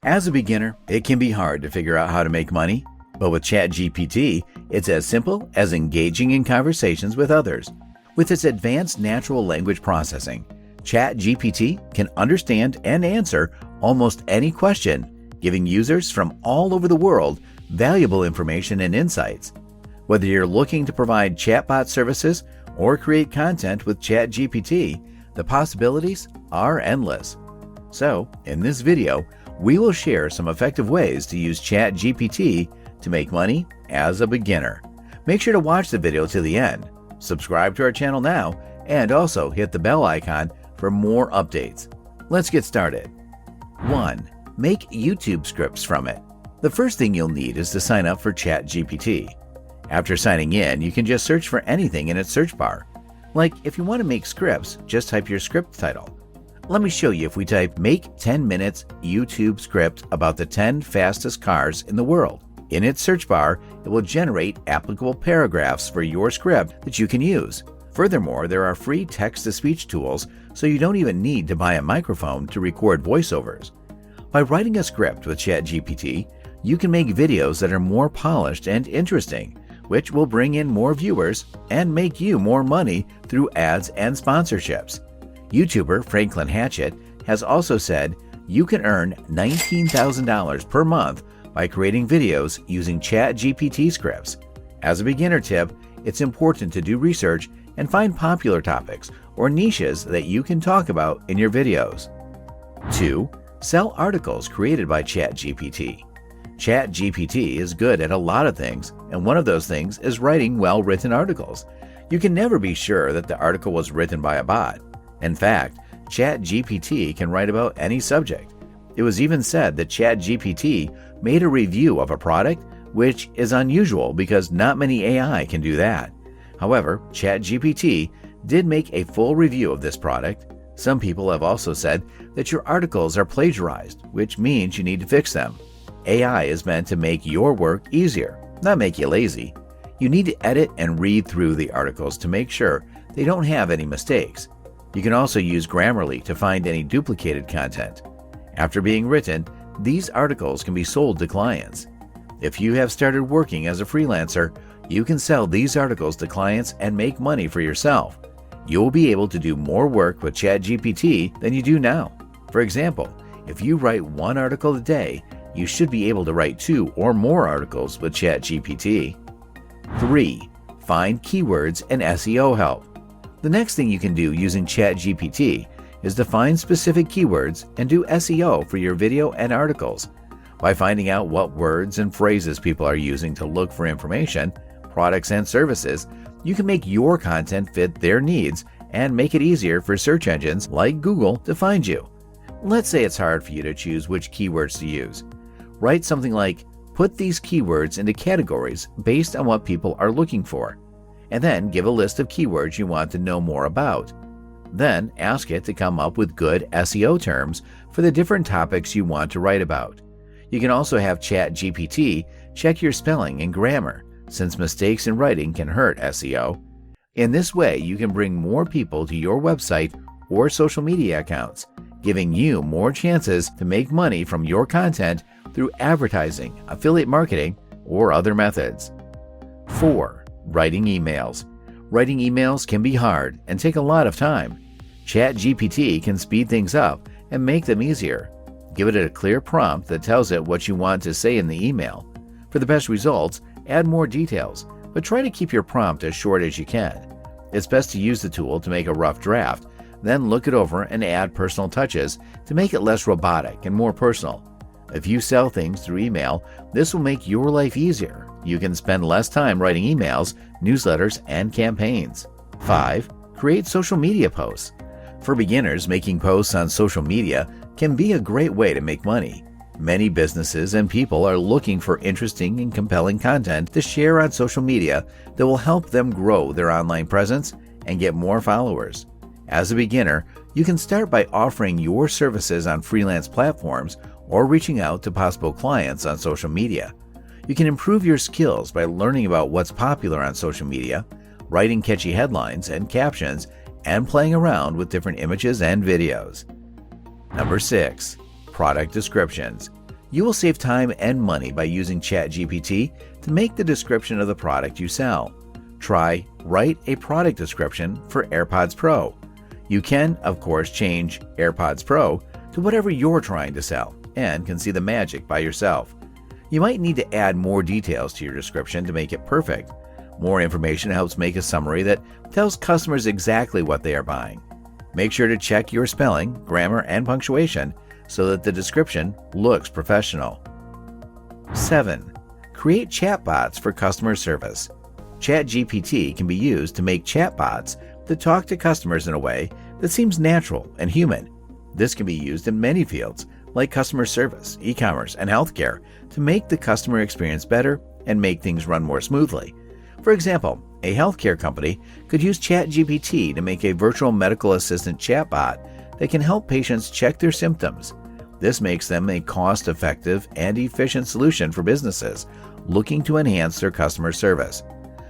As a beginner, it can be hard to figure out how to make money, but with ChatGPT, it's as simple as engaging in conversations with others. With its advanced natural language processing, ChatGPT can understand and answer almost any question, giving users from all over the world valuable information and insights. Whether you're looking to provide chatbot services or create content with ChatGPT, the possibilities are endless. So, in this video, we will share some effective ways to use ChatGPT to make money as a beginner. Make sure to watch the video to the end, subscribe to our channel now, and also hit the bell icon for more updates. Let's get started. 1. Make YouTube scripts from it. The first thing you'll need is to sign up for ChatGPT. After signing in, you can just search for anything in its search bar. Like if you want to make scripts, just type your script title. Let me show you if we type "Make 10 minutes YouTube script about the 10 fastest cars in the world." In its search bar, it will generate applicable paragraphs for your script that you can use. Furthermore, there are free text-to-speech tools, so you don't even need to buy a microphone to record voiceovers. By writing a script with ChatGPT, you can make videos that are more polished and interesting, which will bring in more viewers and make you more money through ads and sponsorships. YouTuber Franklin Hatchet has also said you can earn $19,000 per month by creating videos using ChatGPT scripts. As a beginner tip, it's important to do research and find popular topics or niches that you can talk about in your videos. 2. Sell articles created by ChatGPT. ChatGPT is good at a lot of things, and one of those things is writing well-written articles. You can never be sure that the article was written by a bot. In fact, ChatGPT can write about any subject. It was even said that ChatGPT made a review of a product, which is unusual because not many AI can do that. However, ChatGPT did make a full review of this product. Some people have also said that your articles are plagiarized, which means you need to fix them. AI is meant to make your work easier, not make you lazy. You need to edit and read through the articles to make sure they don't have any mistakes. You can also use Grammarly to find any duplicated content. After being written, these articles can be sold to clients. If you have started working as a freelancer, you can sell these articles to clients and make money for yourself. You will be able to do more work with ChatGPT than you do now. For example, if you write one article a day, you should be able to write 2 or more articles with ChatGPT. 3. Find keywords and SEO help. The next thing you can do using ChatGPT is to find specific keywords and do SEO for your video and articles. By finding out what words and phrases people are using to look for information, products, and services, you can make your content fit their needs and make it easier for search engines like Google to find you. Let's say it's hard for you to choose which keywords to use. Write something like, "Put these keywords into categories based on what people are looking for," and then give a list of keywords you want to know more about. Then ask it to come up with good SEO terms for the different topics you want to write about. You can also have ChatGPT check your spelling and grammar, since mistakes in writing can hurt SEO. In this way, you can bring more people to your website or social media accounts, giving you more chances to make money from your content through advertising, affiliate marketing, or other methods. 4. Writing emails. Writing emails can be hard and take a lot of time. ChatGPT can speed things up and make them easier. Give it a clear prompt that tells it what you want to say in the email. For the best results, add more details, but try to keep your prompt as short as you can. It's best to use the tool to make a rough draft, then look it over and add personal touches to make it less robotic and more personal. If you sell things through email, this will make your life easier. You can spend less time writing emails, newsletters, and campaigns. 5. Create social media posts. For beginners, making posts on social media can be a great way to make money. Many businesses and people are looking for interesting and compelling content to share on social media that will help them grow their online presence and get more followers. As a beginner, you can start by offering your services on freelance platforms or reaching out to possible clients on social media. You can improve your skills by learning about what's popular on social media, writing catchy headlines and captions, and playing around with different images and videos. Number 6. Product descriptions. You will save time and money by using ChatGPT to make the description of the product you sell. Try Write a Product Description for AirPods Pro. You can, of course, change AirPods Pro to whatever you're trying to sell and can see the magic by yourself. You might need to add more details to your description to make it perfect. More information helps make a summary that tells customers exactly what they are buying. Make sure to check your spelling, grammar, and punctuation so that the description looks professional. 7. Create chatbots for customer service. ChatGPT can be used to make chatbots that talk to customers in a way that seems natural and human. This can be used in many fields, like customer service, e-commerce, and healthcare, to make the customer experience better and make things run more smoothly. For example, a healthcare company could use ChatGPT to make a virtual medical assistant chatbot that can help patients check their symptoms. This makes them a cost-effective and efficient solution for businesses looking to enhance their customer service.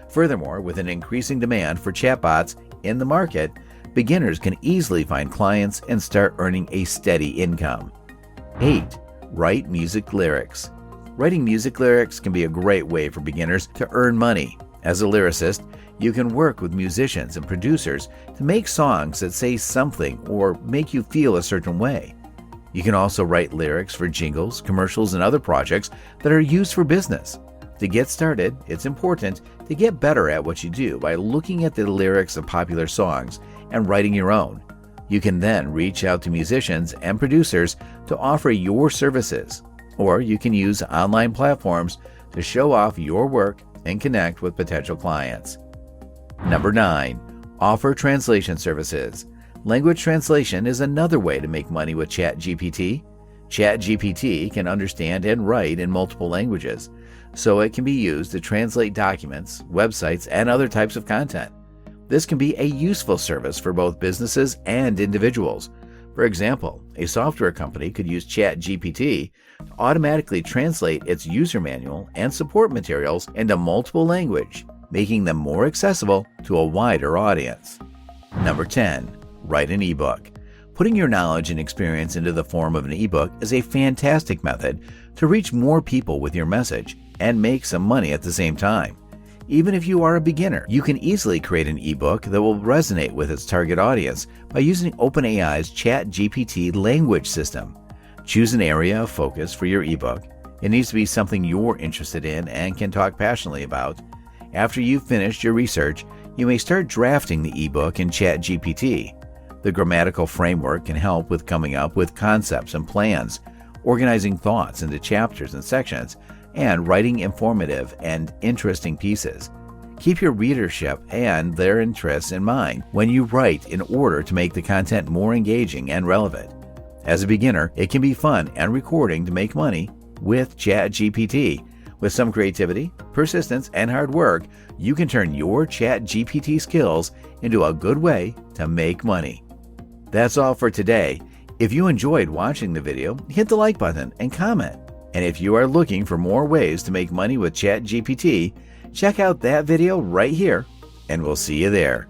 Furthermore, with an increasing demand for chatbots in the market, beginners can easily find clients and start earning a steady income. 8. Write music lyrics. Writing music lyrics can be a great way for beginners to earn money. As a lyricist, you can work with musicians and producers to make songs that say something or make you feel a certain way. You can also write lyrics for jingles, commercials, and other projects that are used for business. To get started, it's important to get better at what you do by looking at the lyrics of popular songs and writing your own. You can then reach out to musicians and producers to offer your services, or you can use online platforms to show off your work and connect with potential clients. Number 9. Offer translation services. Language translation is another way to make money with ChatGPT. ChatGPT can understand and write in multiple languages, so it can be used to translate documents, websites, and other types of content. This can be a useful service for both businesses and individuals. For example, a software company could use ChatGPT to automatically translate its user manual and support materials into multiple languages, making them more accessible to a wider audience. Number 10. Write an ebook. Putting your knowledge and experience into the form of an ebook is a fantastic method to reach more people with your message and make some money at the same time. Even if you are a beginner, you can easily create an ebook that will resonate with its target audience by using OpenAI's ChatGPT language system. Choose an area of focus for your ebook. It needs to be something you're interested in and can talk passionately about. After you've finished your research, you may start drafting the ebook in ChatGPT. The grammatical framework can help with coming up with concepts and plans, organizing thoughts into chapters and sections, and writing informative and interesting pieces. Keep your readership and their interests in mind when you write in order to make the content more engaging and relevant. As a beginner, it can be fun and rewarding to make money with ChatGPT. With some creativity, persistence, and hard work, you can turn your ChatGPT skills into a good way to make money. That's all for today. If you enjoyed watching the video, hit the like button and comment. And if you are looking for more ways to make money with ChatGPT, check out that video right here, and we'll see you there.